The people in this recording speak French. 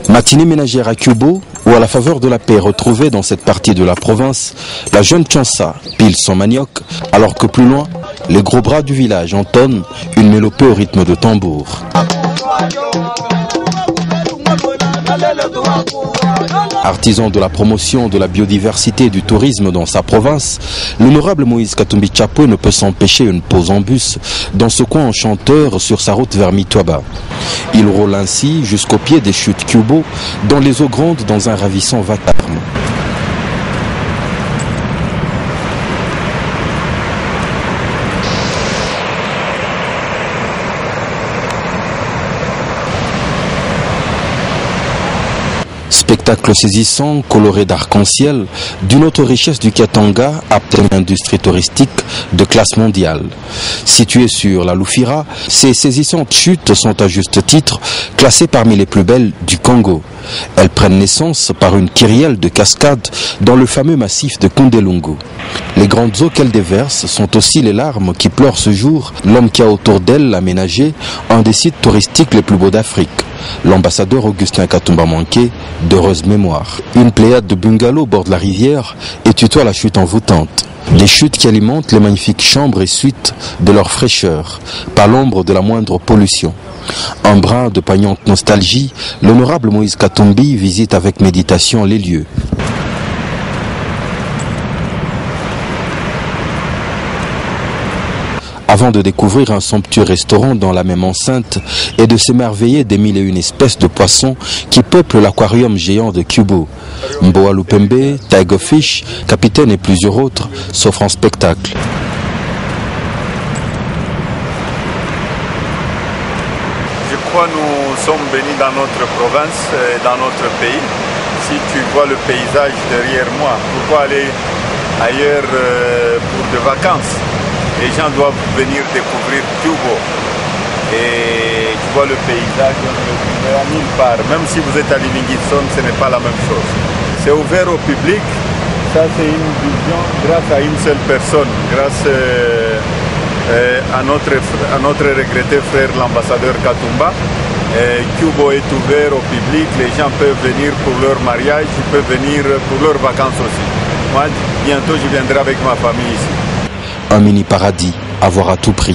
Matinée ménagère à Cubo, où à la faveur de la paix retrouvée dans cette partie de la province, la jeune Chansa pile son manioc, alors que plus loin, les gros bras du village entonnent une mélopée au rythme de tambour. Artisan de la promotion de la biodiversité et du tourisme dans sa province, l'honorable Moïse Katumbi Tchapo ne peut s'empêcher une pause en bus dans ce coin enchanteur sur sa route vers Mitwaba. Il roule ainsi jusqu'au pied des chutes Cubo, dans les eaux grandes dans un ravissant vacarme. Spectacle saisissant, coloré d'arc-en-ciel, d'une autre richesse du Katanga, apte à une industrie touristique de classe mondiale. Située sur la Lufira, ces saisissantes chutes sont à juste titre classées parmi les plus belles du Congo. Elles prennent naissance par une kyrielle de cascades dans le fameux massif de Kundelungu. Les grandes eaux qu'elles déversent sont aussi les larmes qui pleurent ce jour l'homme qui a autour d'elle aménagé un des sites touristiques les plus beaux d'Afrique. L'ambassadeur Augustin Katumba Manqué, d'heureuse mémoire. Une pléiade de bungalows borde la rivière et tutoie la chute envoûtante. Des chutes qui alimentent les magnifiques chambres et suites de leur fraîcheur, par l'ombre de la moindre pollution. Un brin de poignante nostalgie, l'honorable Moïse Katumbi visite avec méditation les lieux. Avant de découvrir un somptueux restaurant dans la même enceinte et de s'émerveiller des 1001 espèces de poissons qui peuplent l'aquarium géant de Cubo. Mboa Lupembe, Tiger Fish, Capitaine et plusieurs autres s'offrent en spectacle. Je crois que nous sommes bénis dans notre province et dans notre pays. Si tu vois le paysage derrière moi, pourquoi aller ailleurs pour des vacances? Les gens doivent venir découvrir Cubo. Et tu vois le paysage, on ne le verra nulle part. Même si vous êtes à Livingstone, ce n'est pas la même chose. C'est ouvert au public. Ça, c'est une vision grâce à une seule personne, grâce à notre regretté frère, l'ambassadeur Katumba. Cubo est ouvert au public. Les gens peuvent venir pour leur mariage, ils peuvent venir pour leurs vacances aussi. Moi, bientôt, je viendrai avec ma famille ici. Un mini paradis à voir à tout prix.